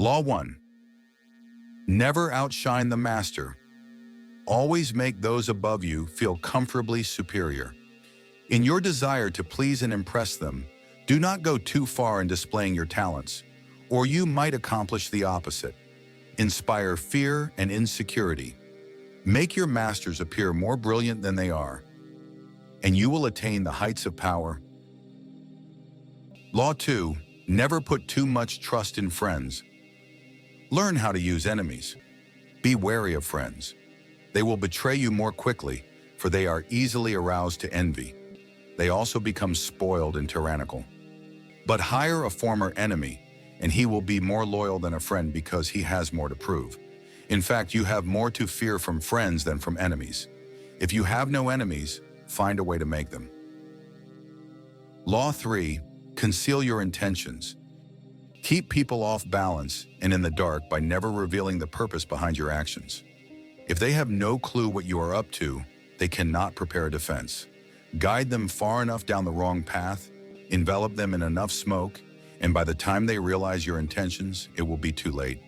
Law 1. Never outshine the master. Always make those above you feel comfortably superior. In your desire to please and impress them, do not go too far in displaying your talents, or you might accomplish the opposite. Inspire fear and insecurity. Make your masters appear more brilliant than they are, and you will attain the heights of power. Law 2. Never put too much trust in friends. Learn how to use enemies. Be wary of friends. They will betray you more quickly, for they are easily aroused to envy. They also become spoiled and tyrannical. But hire a former enemy, and he will be more loyal than a friend because he has more to prove. In fact, you have more to fear from friends than from enemies. If you have no enemies, find a way to make them. Law 3. Conceal your intentions. Keep people off balance and in the dark by never revealing the purpose behind your actions. If they have no clue what you are up to, they cannot prepare a defense. Guide them far enough down the wrong path, envelop them in enough smoke, and by the time they realize your intentions, it will be too late.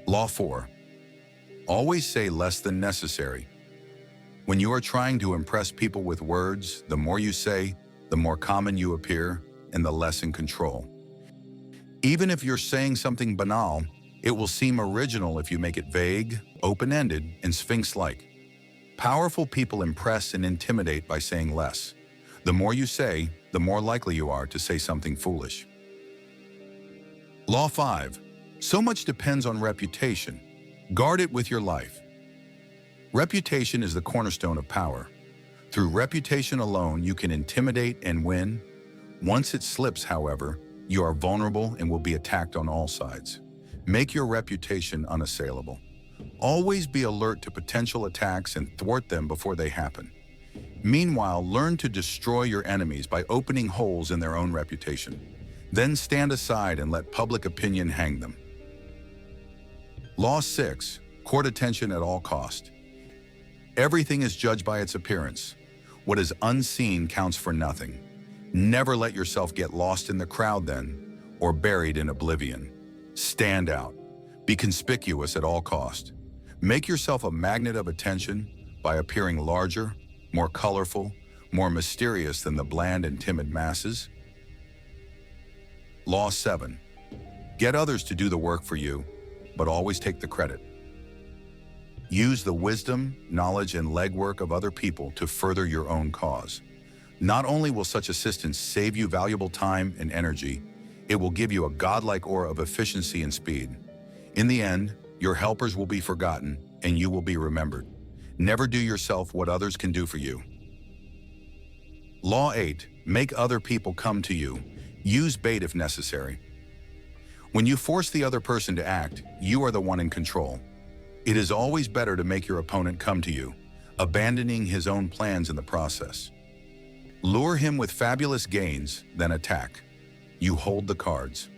Law 4. Always say less than necessary. When you are trying to impress people with words, the more you say, the more common you appear, and the less in control. Even if you're saying something banal, it will seem original if you make it vague, open-ended, and sphinx-like. Powerful people impress and intimidate by saying less. The more you say, the more likely you are to say something foolish. Law 5. So much depends on reputation. Guard it with your life. Reputation is the cornerstone of power. Through reputation alone, you can intimidate and win. Once it slips, however, you are vulnerable and will be attacked on all sides. Make your reputation unassailable. Always be alert to potential attacks and thwart them before they happen. Meanwhile, learn to destroy your enemies by opening holes in their own reputation. Then stand aside and let public opinion hang them. Law 6. Court attention at all cost. Everything is judged by its appearance. What is unseen counts for nothing. Never let yourself get lost in the crowd then, or buried in oblivion. Stand out. Be conspicuous at all cost. Make yourself a magnet of attention by appearing larger, more colorful, more mysterious than the bland and timid masses. Law 7. Get others to do the work for you, but always take the credit. Use the wisdom, knowledge, and legwork of other people to further your own cause. Not only will such assistance save you valuable time and energy, it will give you a godlike aura of efficiency and speed. In the end, your helpers will be forgotten and you will be remembered. Never do yourself what others can do for you. Law 8. Make other people come to you. Use bait if necessary. When you force the other person to act, you are the one in control. It is always better to make your opponent come to you, abandoning his own plans in the process. Lure him with fabulous gains, then attack. You hold the cards.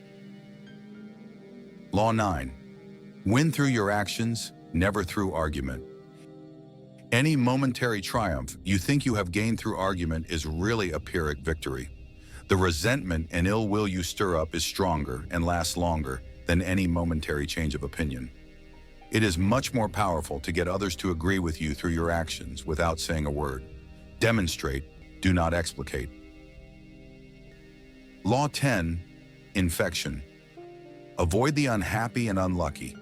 Law 9. Win through your actions, never through argument. Any momentary triumph you think you have gained through argument is really a Pyrrhic victory. The resentment and ill will you stir up is stronger and lasts longer than any momentary change of opinion. It is much more powerful to get others to agree with you through your actions without saying a word. Demonstrate, do not explicate. Law 10. Infection. Avoid the unhappy and unlucky.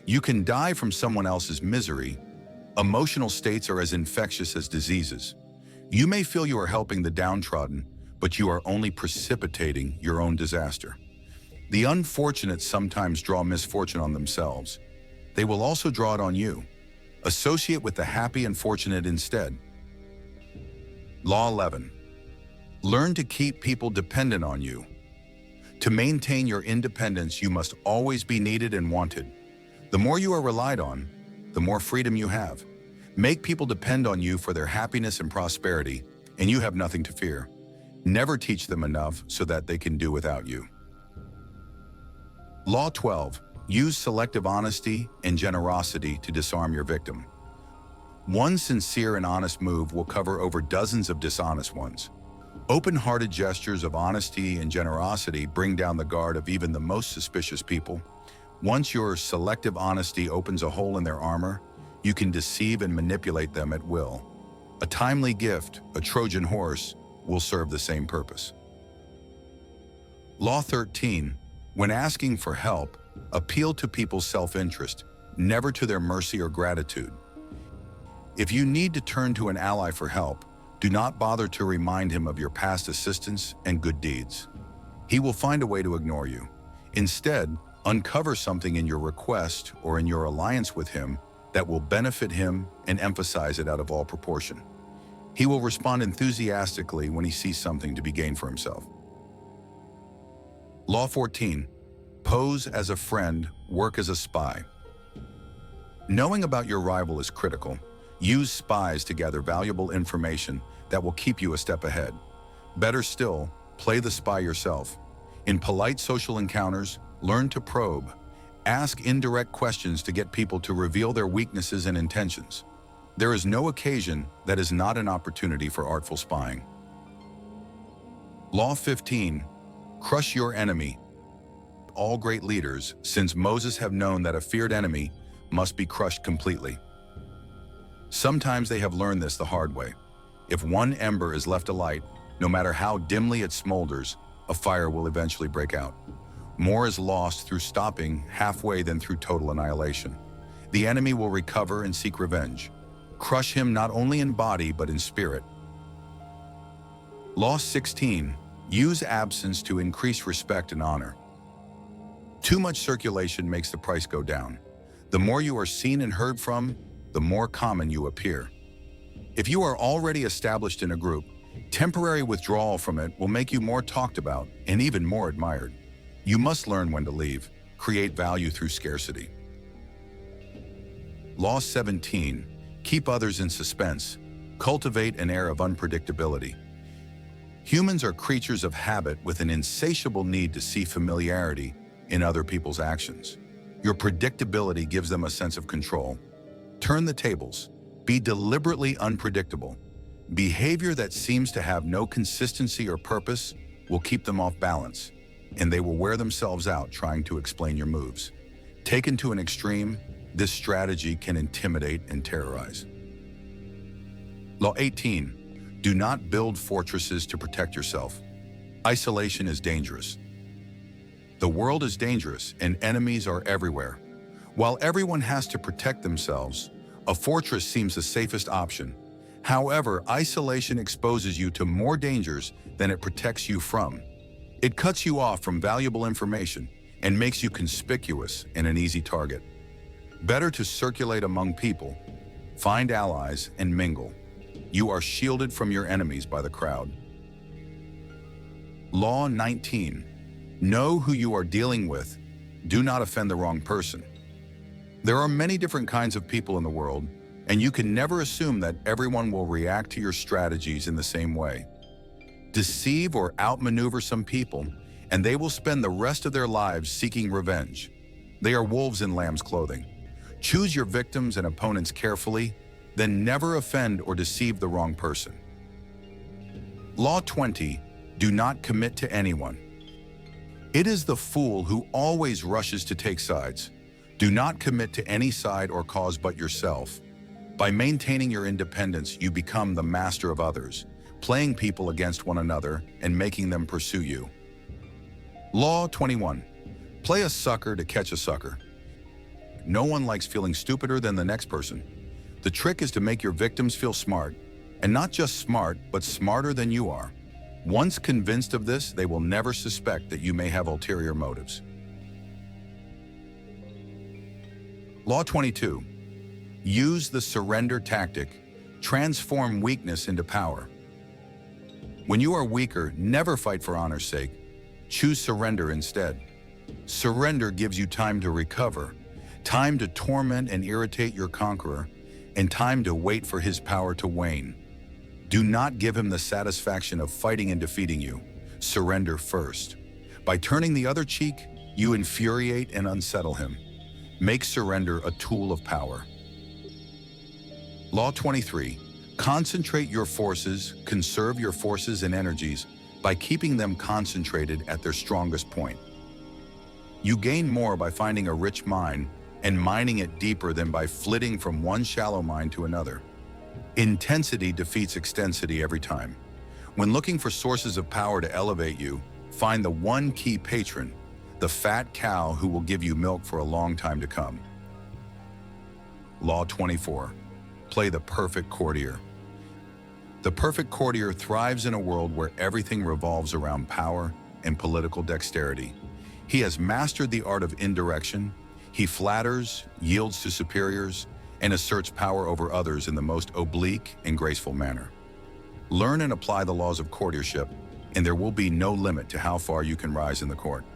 You can die from someone else's misery. Emotional states are as infectious as diseases. You may feel you are helping the downtrodden, but you are only precipitating your own disaster. The unfortunate sometimes draw misfortune on themselves. They will also draw it on you. Associate with the happy and fortunate instead. Law 11. Learn to keep people dependent on you. To maintain your independence, you must always be needed and wanted. The more you are relied on, the more freedom you have. Make people depend on you for their happiness and prosperity, and you have nothing to fear. Never teach them enough so that they can do without you. Law 12. Use selective honesty and generosity to disarm your victim. One sincere and honest move will cover over dozens of dishonest ones. Open-hearted gestures of honesty and generosity bring down the guard of even the most suspicious people. Once your selective honesty opens a hole in their armor, you can deceive and manipulate them at will. A timely gift, a Trojan horse, will serve the same purpose. Law 13. When asking for help, appeal to people's self-interest, never to their mercy or gratitude. If you need to turn to an ally for help, do not bother to remind him of your past assistance and good deeds. He will find a way to ignore you. Instead, uncover something in your request or in your alliance with him that will benefit him and emphasize it out of all proportion. He will respond enthusiastically when he sees something to be gained for himself. Law 14. Pose as a friend, work as a spy. Knowing about your rival is critical. Use spies to gather valuable information that will keep you a step ahead. Better still, play the spy yourself. In polite social encounters, learn to probe. Ask indirect questions to get people to reveal their weaknesses and intentions. There is no occasion that is not an opportunity for artful spying. Law 15. Crush your enemy. All great leaders, since Moses, have known that a feared enemy must be crushed completely. Sometimes they have learned this the hard way. If one ember is left alight, no matter how dimly it smolders, a fire will eventually break out. More is lost through stopping halfway than through total annihilation. The enemy will recover and seek revenge. Crush him not only in body but in spirit. Law 16. Use absence to increase respect and honor. Too much circulation makes the price go down. The more you are seen and heard from, the more common you appear. If you are already established in a group, temporary withdrawal from it will make you more talked about and even more admired. You must learn when to leave, create value through scarcity. Law 17. Keep others in suspense. Cultivate an air of unpredictability. Humans are creatures of habit with an insatiable need to see familiarity in other people's actions. Your predictability gives them a sense of control. Turn the tables. Be deliberately unpredictable. Behavior that seems to have no consistency or purpose will keep them off balance, and they will wear themselves out trying to explain your moves. Taken to an extreme, this strategy can intimidate and terrorize. Law 18. Do not build fortresses to protect yourself. Isolation is dangerous. The world is dangerous and enemies are everywhere. While everyone has to protect themselves, a fortress seems the safest option. However, isolation exposes you to more dangers than it protects you from. It cuts you off from valuable information and makes you conspicuous and an easy target. Better to circulate among people, find allies, and mingle. You are shielded from your enemies by the crowd. Law 19. Know who you are dealing with. Do not offend the wrong person. There are many different kinds of people in the world, and you can never assume that everyone will react to your strategies in the same way. Deceive or outmaneuver some people, and they will spend the rest of their lives seeking revenge. They are wolves in lamb's clothing. Choose your victims and opponents carefully, then never offend or deceive the wrong person. Law 20. Do not commit to anyone. It is the fool who always rushes to take sides. Do not commit to any side or cause but yourself. By maintaining your independence, you become the master of others, playing people against one another and making them pursue you. Law 21. Play a sucker to catch a sucker. No one likes feeling stupider than the next person. The trick is to make your victims feel smart, and not just smart, but smarter than you are. Once convinced of this, they will never suspect that you may have ulterior motives. Law 22. Use the surrender tactic. Transform weakness into power. When you are weaker, never fight for honor's sake. Choose surrender instead. Surrender gives you time to recover, time to torment and irritate your conqueror, and time to wait for his power to wane. Do not give him the satisfaction of fighting and defeating you. Surrender first. By turning the other cheek, you infuriate and unsettle him. Make surrender a tool of power. Law 23. Concentrate your forces, conserve your forces and energies by keeping them concentrated at their strongest point. You gain more by finding a rich mine and mining it deeper than by flitting from one shallow mine to another. Intensity defeats extensity every time. When looking for sources of power to elevate you, find the one key patron, the fat cow who will give you milk for a long time to come. Law 24. Play the perfect courtier. The perfect courtier thrives in a world where everything revolves around power and political dexterity. He has mastered the art of indirection. He flatters, yields to superiors, and asserts power over others in the most oblique and graceful manner. Learn and apply the laws of courtiership, and there will be no limit to how far you can rise in the court.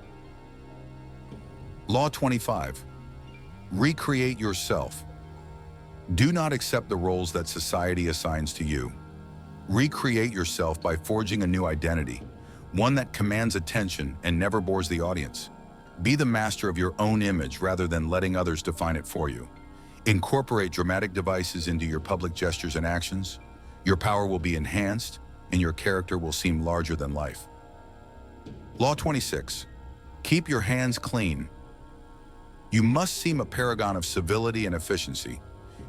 Law 25. Recreate yourself. Do not accept the roles that society assigns to you. Recreate yourself by forging a new identity, one that commands attention and never bores the audience. Be the master of your own image rather than letting others define it for you. Incorporate dramatic devices into your public gestures and actions. Your power will be enhanced, and your character will seem larger than life. Law 26. Keep your hands clean. You must seem a paragon of civility and efficiency.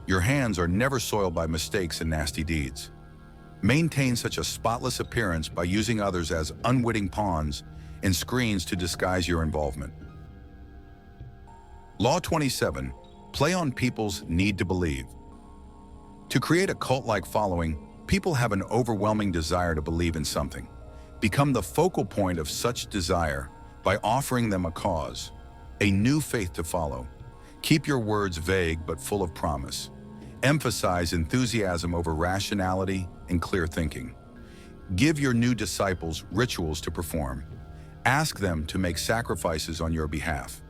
Your hands are never soiled by mistakes and nasty deeds. Maintain such a spotless appearance by using others as unwitting pawns and screens to disguise your involvement. Law 27. Play on people's need to believe. To create a cult-like following, people have an overwhelming desire to believe in something. Become the focal point of such desire by offering them a cause, a new faith to follow. Keep your words vague but full of promise. Emphasize enthusiasm over rationality and clear thinking. Give your new disciples rituals to perform. Ask them to make sacrifices on your behalf.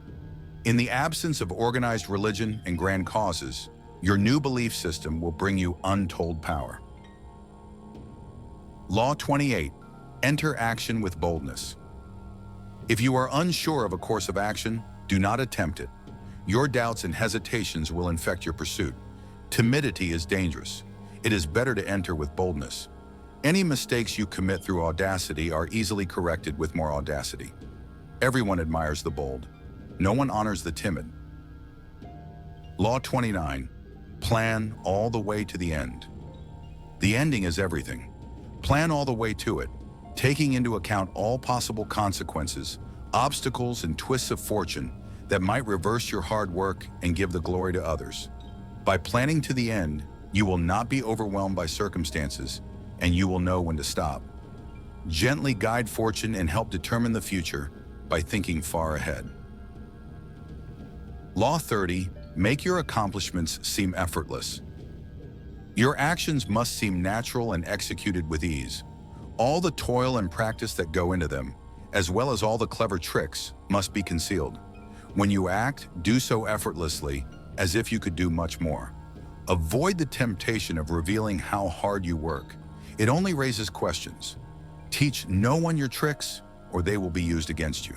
In the absence of organized religion and grand causes, your new belief system will bring you untold power. Law 28. Enter action with boldness. If you are unsure of a course of action, do not attempt it. Your doubts and hesitations will infect your pursuit. Timidity is dangerous. It is better to enter with boldness. Any mistakes you commit through audacity are easily corrected with more audacity. Everyone admires the bold. No one honors the timid. Law 29. Plan all the way to the end. The ending is everything. Plan all the way to it, taking into account all possible consequences, obstacles, and twists of fortune that might reverse your hard work and give the glory to others. By planning to the end, you will not be overwhelmed by circumstances, and you will know when to stop. Gently guide fortune and help determine the future by thinking far ahead. Law 30. Make your accomplishments seem effortless. Your actions must seem natural and executed with ease. All the toil and practice that go into them, as well as all the clever tricks, must be concealed. When you act, do so effortlessly, as if you could do much more. Avoid the temptation of revealing how hard you work. It only raises questions. Teach no one your tricks, or they will be used against you.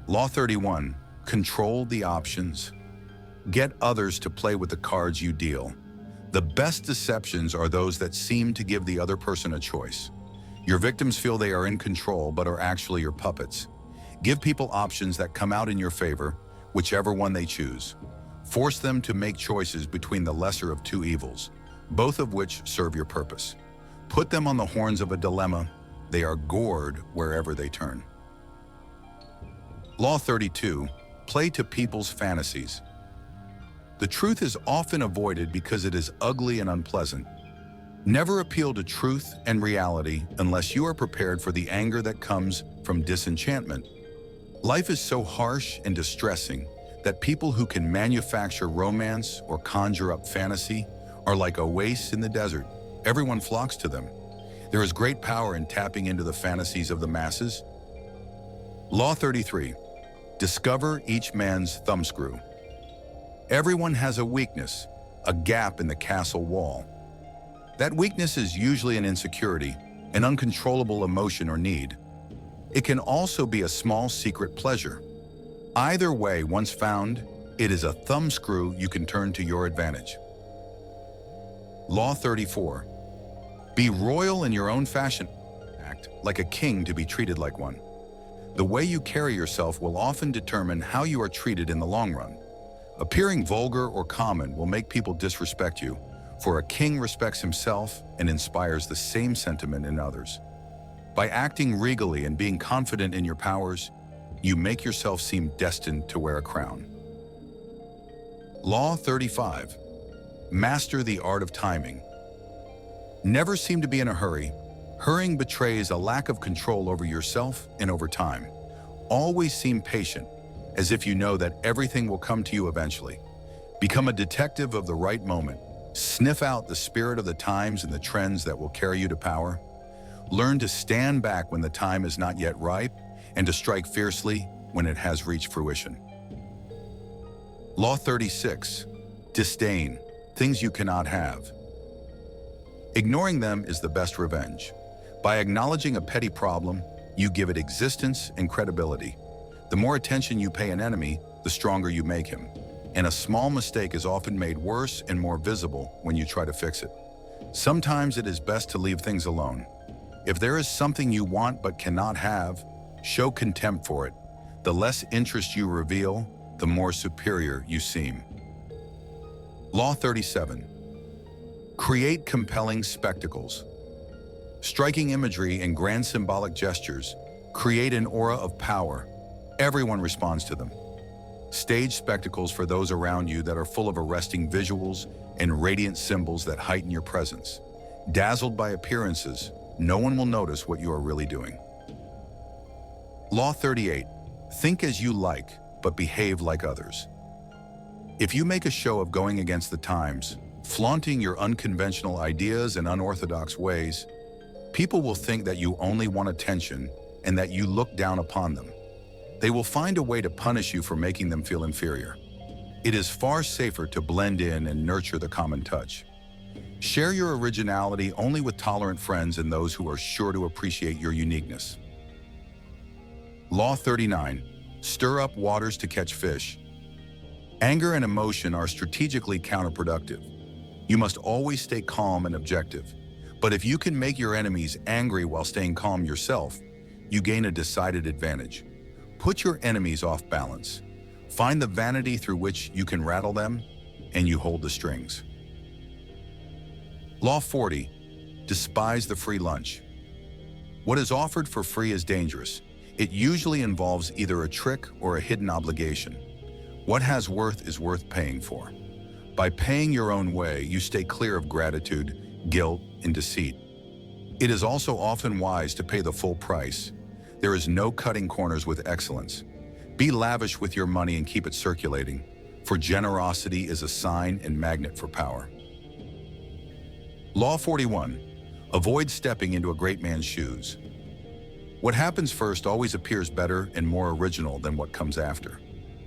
Law 31. Control the options. Get others to play with the cards you deal. The best deceptions are those that seem to give the other person a choice. Your victims feel they are in control but are actually your puppets. Give people options that come out in your favor, whichever one they choose. Force them to make choices between the lesser of two evils, both of which serve your purpose. Put them on the horns of a dilemma. They are gored wherever they turn. Law 32. Play to people's fantasies. The truth is often avoided because it is ugly and unpleasant. Never appeal to truth and reality unless you are prepared for the anger that comes from disenchantment. Life is so harsh and distressing that people who can manufacture romance or conjure up fantasy are like oases in the desert. Everyone flocks to them. There is great power in tapping into the fantasies of the masses. Law 33. Discover each man's thumbscrew. Everyone has a weakness, a gap in the castle wall. That weakness is usually an insecurity, an uncontrollable emotion or need. It can also be a small secret pleasure. Either way, once found, it is a thumbscrew you can turn to your advantage. Law 34. Be royal in your own fashion. Act like a king to be treated like one. The way you carry yourself will often determine how you are treated in the long run. Appearing vulgar or common will make people disrespect you, for a king respects himself and inspires the same sentiment in others. By acting regally and being confident in your powers, you make yourself seem destined to wear a crown. Law 35. Master the art of timing. Never seem to be in a hurry. Hurrying betrays a lack of control over yourself and over time. Always seem patient, as if you know that everything will come to you eventually. Become a detective of the right moment. Sniff out the spirit of the times and the trends that will carry you to power. Learn to stand back when the time is not yet ripe and to strike fiercely when it has reached fruition. Law 36. Disdain, things you cannot have. Ignoring them is the best revenge. By acknowledging a petty problem, you give it existence and credibility. The more attention you pay an enemy, the stronger you make him. And a small mistake is often made worse and more visible when you try to fix it. Sometimes it is best to leave things alone. If there is something you want but cannot have, show contempt for it. The less interest you reveal, the more superior you seem. Law 37. Create compelling spectacles. Striking imagery and grand symbolic gestures create an aura of power. Everyone responds to them. Stage spectacles for those around you that are full of arresting visuals and radiant symbols that heighten your presence. Dazzled by appearances, no one will notice what you are really doing. Law 38. Think as you like, but behave like others. If you make a show of going against the times, flaunting your unconventional ideas and unorthodox ways, people will think that you only want attention and that you look down upon them. They will find a way to punish you for making them feel inferior. It is far safer to blend in and nurture the common touch. Share your originality only with tolerant friends and those who are sure to appreciate your uniqueness. Law 39. Stir up waters to catch fish. Anger and emotion are strategically counterproductive. You must always stay calm and objective. But if you can make your enemies angry while staying calm yourself, you gain a decided advantage. Put your enemies off balance. Find the vanity through which you can rattle them, and you hold the strings. Law 40. Despise the free lunch. What is offered for free is dangerous. It usually involves either a trick or a hidden obligation. What has worth is worth paying for. By paying your own way, you stay clear of gratitude, guilt, and deceit. It is also often wise to pay the full price. There is no cutting corners with excellence. Be lavish with your money and keep it circulating, for generosity is a sign and magnet for power. Law 41. Avoid stepping into a great man's shoes. What happens first always appears better and more original than what comes after.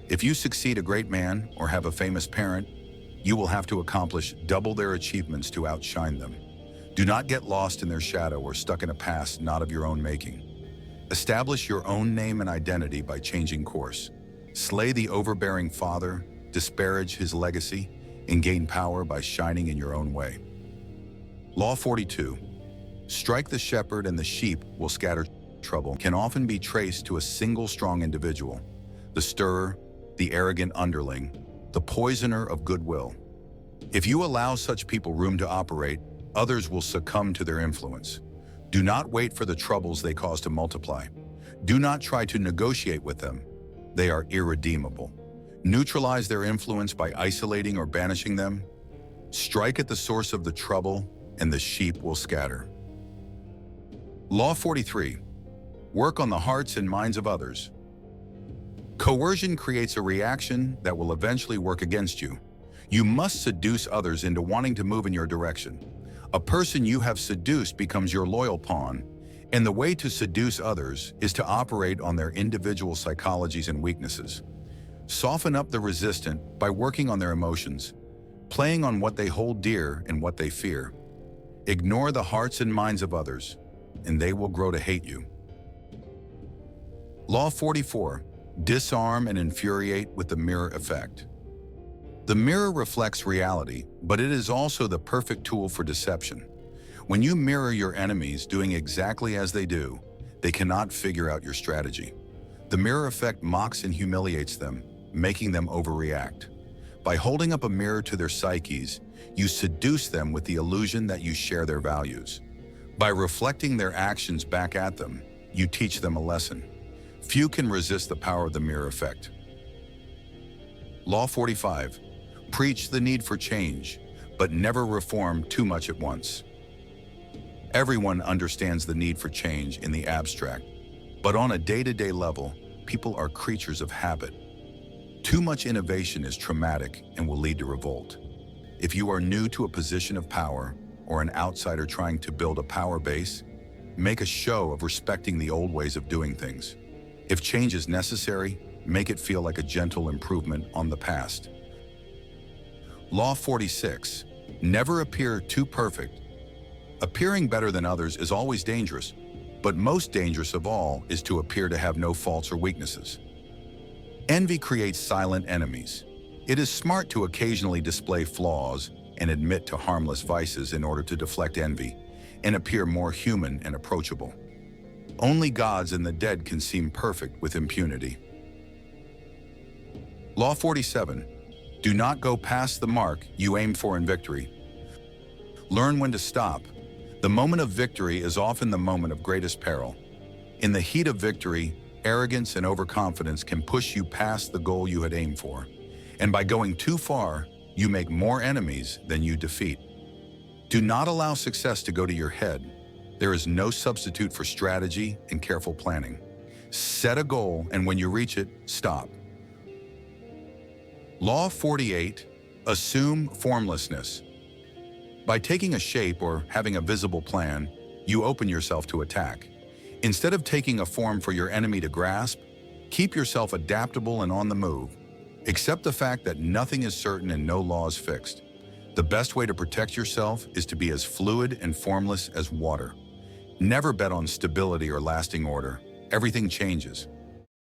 If you succeed a great man or have a famous parent, you will have to accomplish double their achievements to outshine them. Do not get lost in their shadow or stuck in a past not of your own making. Establish your own name and identity by changing course. Slay the overbearing father, disparage his legacy, and gain power by shining in your own way. Law 42. Strike the shepherd and the sheep will scatter. Trouble can often be traced to a single strong individual, the stirrer, the arrogant underling, the poisoner of goodwill. If you allow such people room to operate, others will succumb to their influence. Do not wait for the troubles they cause to multiply. Do not try to negotiate with them. They are irredeemable. Neutralize their influence by isolating or banishing them. Strike at the source of the trouble, and the sheep will scatter. Law 43. Work on the hearts and minds of others. Coercion creates a reaction that will eventually work against you. You must seduce others into wanting to move in your direction. A person you have seduced becomes your loyal pawn, and the way to seduce others is to operate on their individual psychologies and weaknesses. Soften up the resistant by working on their emotions, playing on what they hold dear and what they fear. Ignore the hearts and minds of others, and they will grow to hate you. Law 44. Disarm and infuriate with the mirror effect. The mirror reflects reality, but it is also the perfect tool for deception. When you mirror your enemies doing exactly as they do, they cannot figure out your strategy. The mirror effect mocks and humiliates them, making them overreact. By holding up a mirror to their psyches, you seduce them with the illusion that you share their values. By reflecting their actions back at them, you teach them a lesson. Few can resist the power of the mirror effect. Law 45. Preach the need for change, but never reform too much at once. Everyone understands the need for change in the abstract, but on a day-to-day level, people are creatures of habit. Too much innovation is traumatic and will lead to revolt. If you are new to a position of power or an outsider trying to build a power base, make a show of respecting the old ways of doing things. If change is necessary, make it feel like a gentle improvement on the past. Law 46. Never appear too perfect. Appearing better than others is always dangerous, but most dangerous of all is to appear to have no faults or weaknesses. Envy creates silent enemies. It is smart to occasionally display flaws and admit to harmless vices in order to deflect envy and appear more human and approachable. Only gods and the dead can seem perfect with impunity. Law 47. Do not go past the mark you aim for in victory. Learn when to stop. The moment of victory is often the moment of greatest peril. In the heat of victory, arrogance and overconfidence can push you past the goal you had aimed for. And by going too far, you make more enemies than you defeat. Do not allow success to go to your head. There is no substitute for strategy and careful planning. Set a goal, and when you reach it, stop. Law 48. Assume formlessness. By taking a shape or having a visible plan, you open yourself to attack. Instead of taking a form for your enemy to grasp, keep yourself adaptable and on the move. Accept the fact that nothing is certain and no law is fixed. The best way to protect yourself is to be as fluid and formless as water. Never bet on stability or lasting order. Everything changes.